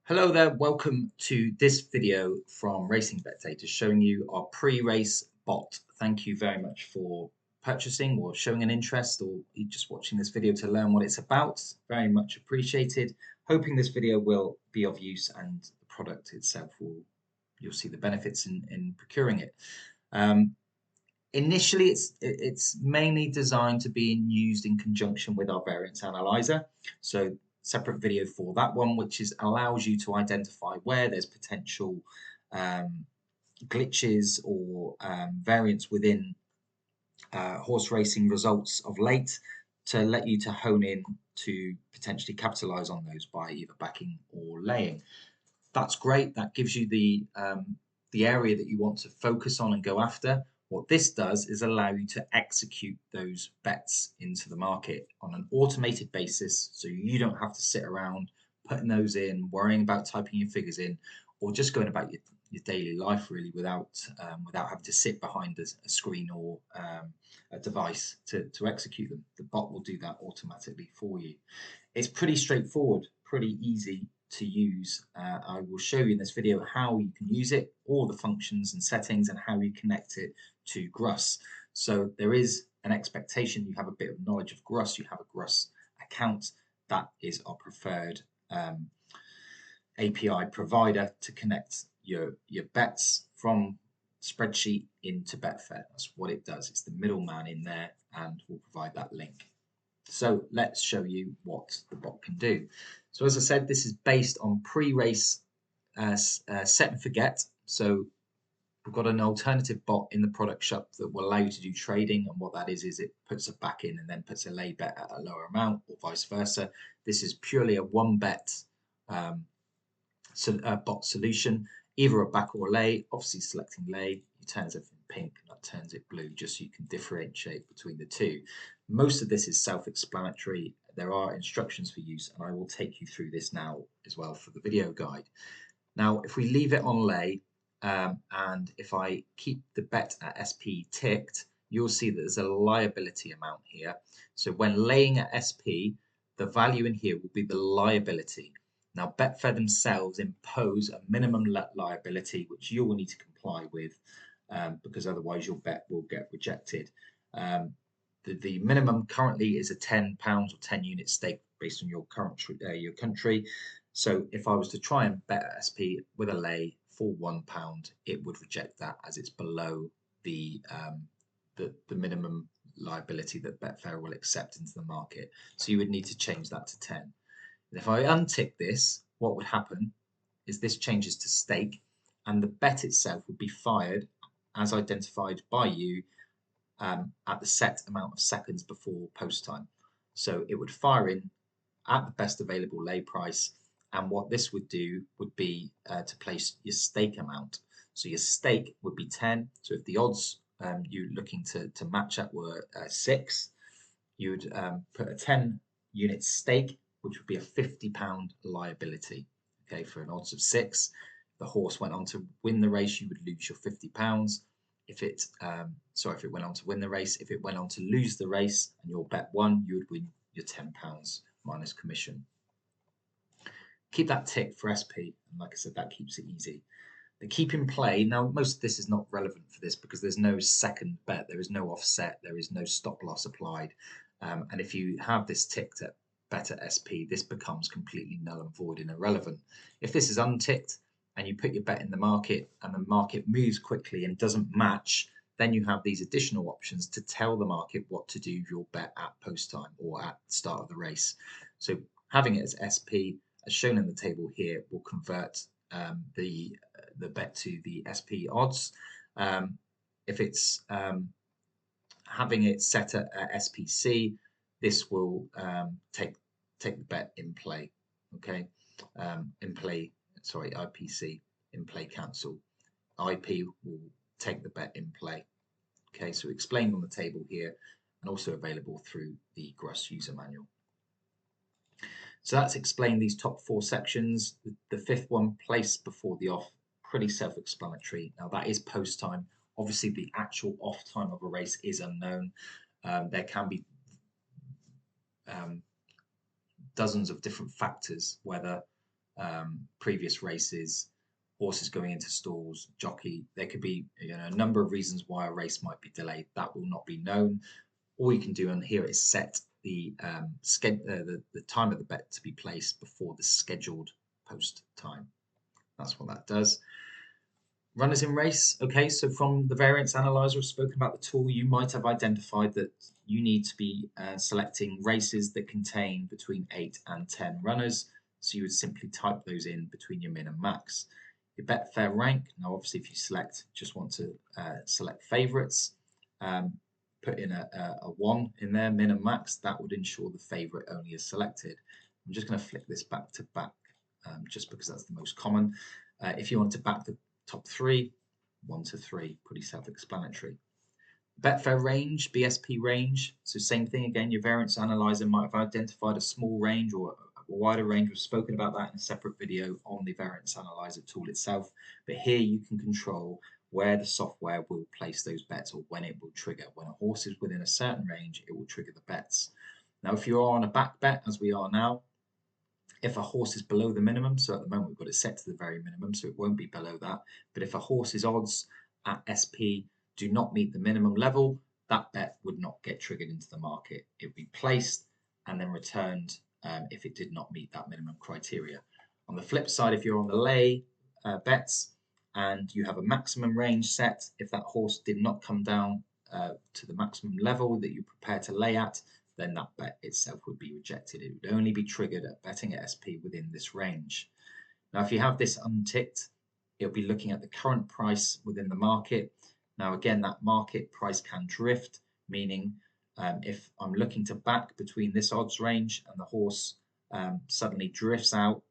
Hello there, welcome to this video from Racing Bettor, showing you our pre-race bot. Thank you very much for purchasing or showing an interest or just watching this video to learn what it's about. Very much appreciated. Hoping this video will be of use and the product itself you'll see the benefits in procuring it. Initially, it's mainly designed to be used in conjunction with our variance analyzer. So separate video for that one, which allows you to identify where there's potential glitches or variance within horse racing results of late, to let you to hone in to potentially capitalize on those by either backing or laying. That's great. That gives you the area that you want to focus on and go after. What this does is allow you to execute those bets into the market on an automated basis, so you don't have to sit around putting those in, worrying about typing your figures in, or just going about your daily life really without having to sit behind a screen or a device to execute them. The bot will do that automatically for you. It's pretty straightforward, pretty easy to use. I will show you in this video how you can use it, all the functions and settings, and how you connect it to Gruss. So there is an expectation you have a bit of knowledge of Gruss, you have a Gruss account. That is our preferred API provider to connect your bets from spreadsheet into Betfair. That's what it does. It's the middleman in there, and we'll provide that link. So let's show you what the bot can do. So as I said, this is based on pre-race set and forget. So we've got an alternative bot in the product shop that will allow you to do trading, and what that is it puts a back in and then puts a lay bet at a lower amount, or vice versa. This is purely a one bet bot solution, either a back or a lay. Obviously selecting lay, you turn everything pink, and that turns it blue, just so you can differentiate between the two. Most of this is self-explanatory. There are instructions for use, and I will take you through this now as well for the video guide. Now, if we leave it on lay, and if I keep the bet at SP ticked, you'll see that there's a liability amount here. So when laying at SP, the value in here will be the liability. Now, Betfair themselves impose a minimum liability, which you will need to comply with, because otherwise your bet will get rejected. The minimum currently is a £10 or 10 unit stake based on your country. So if I was to try and bet at SP with a lay for £1, it would reject that, as it's below the minimum liability that Betfair will accept into the market. So you would need to change that to 10. And if I untick this, what would happen is this changes to stake, and the bet itself would be fired as identified by you at the set amount of seconds before post time. So it would fire in at the best available lay price, and what this would do would be to place your stake amount. So your stake would be 10. So if the odds you're looking to match up were 6, you would put a 10 unit stake, which would be a £50 liability. Okay, for an odds of 6. If the horse went on to win the race, you would lose your £50. If it went on to win the race, if it went on to lose the race and your bet won, you would win your £10 minus commission. Keep that tick for SP, and like I said, that keeps it easy. The keep in play, now most of this is not relevant for this because there's no second bet, there is no offset, there is no stop loss applied, and if you have this ticked at bettor SP, this becomes completely null and void and irrelevant. If this is unticked and you put your bet in the market and the market moves quickly and doesn't match, then you have these additional options to tell the market what to do with your bet at post time or at the start of the race. So having it as SP, as shown in the table here, will convert the bet to the SP odds. If it's having it set at SPC, this will take the bet in play. Okay, IPC, in play cancel. IP will take the bet in play. Okay, so explained on the table here, and also available through the Gruss user manual. So that's explained these top 4 sections. The 5th one, place before the off, pretty self-explanatory. Now that is post time. Obviously the actual off time of a race is unknown. There can be dozens of different factors, whether previous races, horses going into stalls, jockey. There could be a number of reasons why a race might be delayed. That will not be known. All you can do on here is set the the time of the bet to be placed before the scheduled post time. That's what that does. Runners in race. Okay, so from the variance analyzer, I've spoken about the tool. You might have identified that you need to be selecting races that contain between 8 and 10 runners. So you would simply type those in between your min and max. Your Betfair rank. Now, obviously, if you just want to select favourites, put in a 1 in there, min and max. That would ensure the favourite only is selected. I'm just going to flick this back to back just because that's the most common. If you want to back the top 3, 1 to 3, pretty self-explanatory. Betfair range, BSP range, so same thing again. Your variance analyzer might have identified a small range or a wider range. We've spoken about that in a separate video on the variance analyzer tool itself. But here you can control where the software will place those bets or when it will trigger. When a horse is within a certain range, it will trigger the bets. Now, if you're on a back bet, as we are now, if a horse is below the minimum, so at the moment we've got it set to the very minimum, so it won't be below that. But if a horse's odds at SP do not meet the minimum level, that bet would not get triggered into the market. It would be placed and then returned if it did not meet that minimum criteria. On the flip side, if you're on the lay bets and you have a maximum range set, if that horse did not come down to the maximum level that you prepare to lay at, then that bet itself would be rejected. It would only be triggered at betting at SP within this range. Now, if you have this unticked, it'll be looking at the current price within the market. Now, again, that market price can drift, meaning if I'm looking to back between this odds range and the horse suddenly drifts out,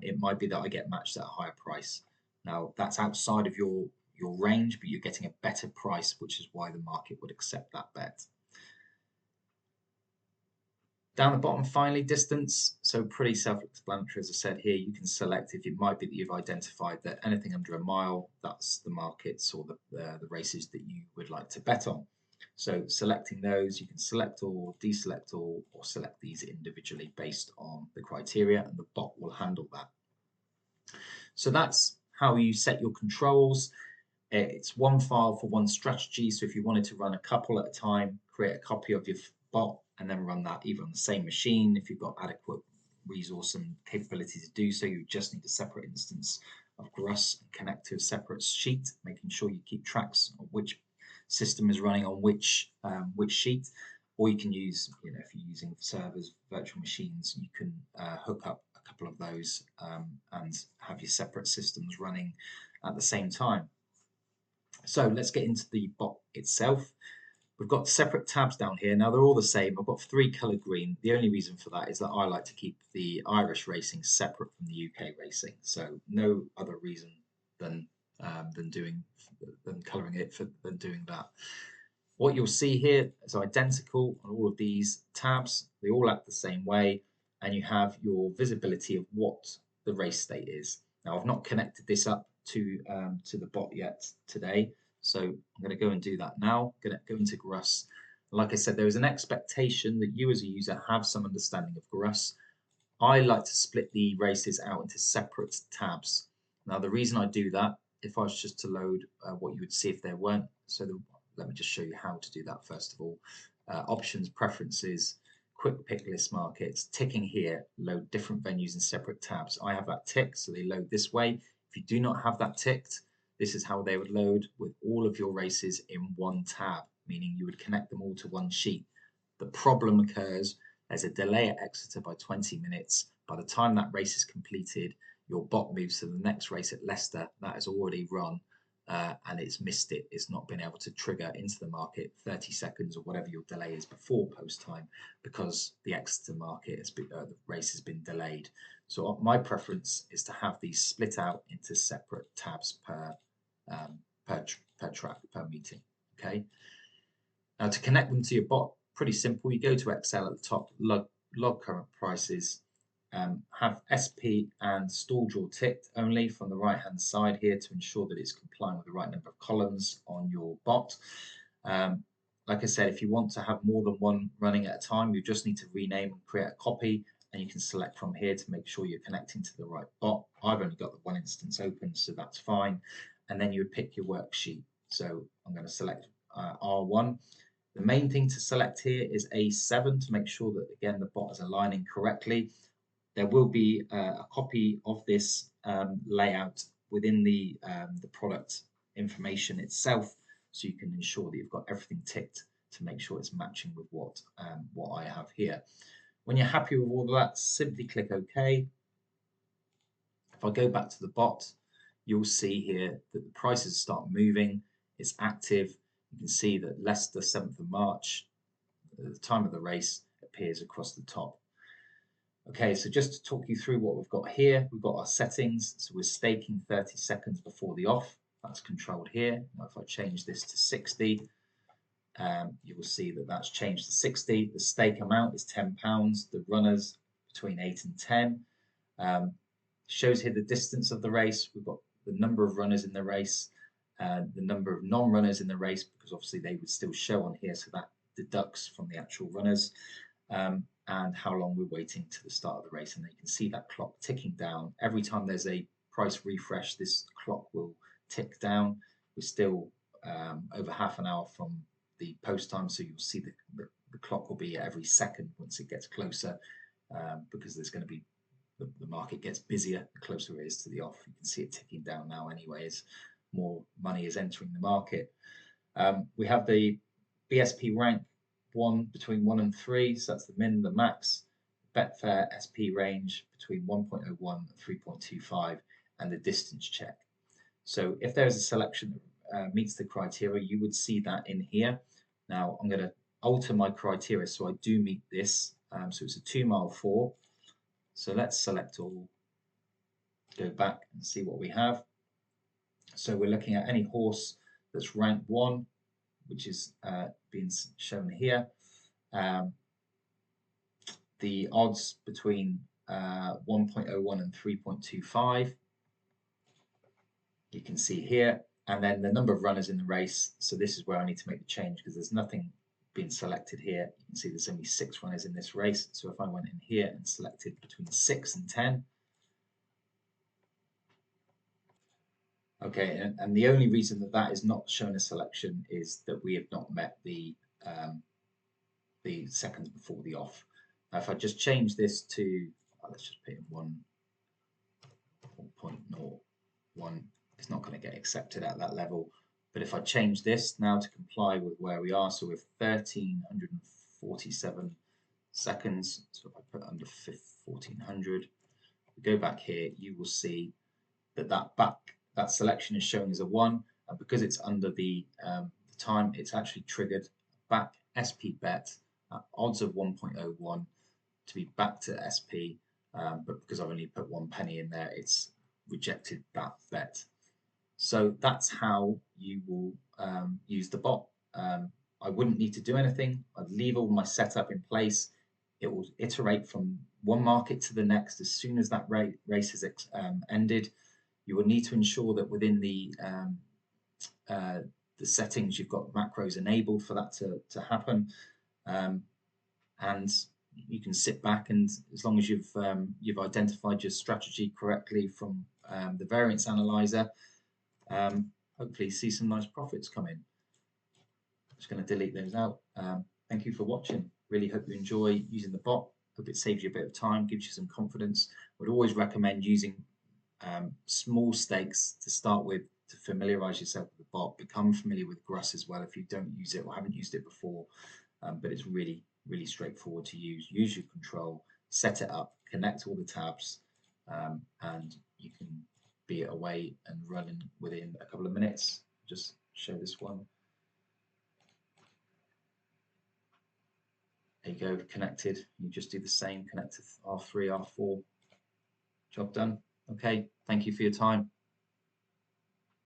it might be that I get matched at a higher price. Now, that's outside of your range, but you're getting a better price, which is why the market would accept that bet. Down the bottom, finally, distance. So pretty self-explanatory, as I said here. You can select if it might be that you've identified that anything under a mile, that's the markets or the races that you would like to bet on. So selecting those, you can select all, deselect all, or select these individually based on the criteria, and the bot will handle that. So that's how you set your controls. It's one file for one strategy. So if you wanted to run a couple at a time, create a copy of your bot and then run that either on the same machine. If you've got adequate resource and capability to do so, you just need a separate instance of Gruss and connect to a separate sheet, making sure you keep tracks of which system is running on which sheet. Or you can use, if you're using servers, virtual machines, you can hook up a couple of those and have your separate systems running at the same time. So let's get into the bot itself. We've got separate tabs down here. Now they're all the same. I've got 3 colored green. The only reason for that is that I like to keep the Irish racing separate from the UK racing. So no other reason than colouring it than doing that. What you'll see here is identical on all of these tabs. They all act the same way, and you have your visibility of what the race state is. Now I've not connected this up to the bot yet today. So I'm going to go and do that now. I'm going to go into Gruss. Like I said, there is an expectation that you as a user have some understanding of Gruss. I like to split the races out into separate tabs. Now, the reason I do that, if I was just to load what you would see if there weren't, let me just show you how to do that first of all. Options, preferences, quick pick list markets, ticking here, load different venues in separate tabs. I have that ticked, so they load this way. If you do not have that ticked, this is how they would load with all of your races in one tab, meaning you would connect them all to one sheet. The problem occurs, there's a delay at Exeter by 20 minutes. By the time that race is completed, your bot moves to the next race at Leicester. That has already run and it's missed it. It's not been able to trigger into the market 30 seconds or whatever your delay is before post time because the Exeter market the race has been delayed. So my preference is to have these split out into separate tabs per track, per meeting. Okay. Now to connect them to your bot, pretty simple. You go to Excel at the top, log current prices, have SP and stall draw ticked only from the right hand side here to ensure that it's complying with the right number of columns on your bot. Like I said, if you want to have more than one running at a time, you just need to rename and create a copy and you can select from here to make sure you're connecting to the right bot. I've only got the one instance open, so that's fine. And then you would pick your worksheet. So I'm going to select R1. The main thing to select here is A7 to make sure that, again, the bot is aligning correctly. There will be a copy of this layout within the product information itself, so you can ensure that you've got everything ticked to make sure it's matching with what I have here. When you're happy with all of that, simply click OK. If I go back to the bot, you'll see here that the prices start moving. It's active. You can see that Leicester 7th of March, at the time of the race, appears across the top. Okay, so just to talk you through what we've got here, we've got our settings. So we're staking 30 seconds before the off. That's controlled here. Now if I change this to 60, you will see that that's changed to 60. The stake amount is £10. The runners between 8 and 10. Shows here the distance of the race. We've got the number of runners in the race, the number of non-runners in the race, because obviously they would still show on here, so that deducts from the actual runners, and how long we're waiting to the start of the race. And you can see that clock ticking down. Every time there's a price refresh, this clock will tick down. We're still over half an hour from the post time, so you'll see the clock will be every second once it gets closer, because there's going to be the market gets busier the closer it is to the off. You can see it ticking down now anyway as more money is entering the market. We have the BSP rank 1 between 1 and 3, so that's the min and the max. Betfair SP range between 1.01 and 3.25, and the distance check. So if there is a selection that meets the criteria, you would see that in here. Now I'm going to alter my criteria so I do meet this. So it's a 2 mile 4. So let's select all, go back and see what we have. So we're looking at any horse that's rank 1, which is being shown here. The odds between 1.01 and 3.25, you can see here. And then the number of runners in the race. So this is where I need to make the change because there's nothing being selected here. You can see there's only 6 runners in this race. So if I went in here and selected between 6 and 10, okay, and the only reason that that is not shown a selection is that we have not met the seconds before the off. Now, if I just change this to, let's just put in 1.01, it's not going to get accepted at that level. But if I change this now to comply with where we are, so with 1347 seconds, so if I put under 1400, we go back here, you will see that that selection is shown as a 1, and because it's under the time, it's actually triggered back SP bet at odds of 1.01 to be back to SP, but because I've only put 1 penny in there, it's rejected that bet. So that's how you will use the bot. I wouldn't need to do anything. I'd leave all my setup in place. It will iterate from one market to the next as soon as that race has ended. You will need to ensure that within the settings you've got macros enabled for that to happen, and you can sit back and as long as you've identified your strategy correctly from the variance analyzer, hopefully see some nice profits come in. I'm just going to delete those out. Thank you for watching. Really hope you enjoy using the bot. Hope it saves you a bit of time, gives you some confidence. Would always recommend using small stakes to start with to familiarize yourself with the bot. Become familiar with Gruss as well if you don't use it or haven't used it before. But it's really straightforward to use. Use your control, set it up, connect all the tabs, and you can be away and running within a couple of minutes. Just show this one. There you go, connected. You just do the same, connect to R3, R4. Job done. Okay, thank you for your time.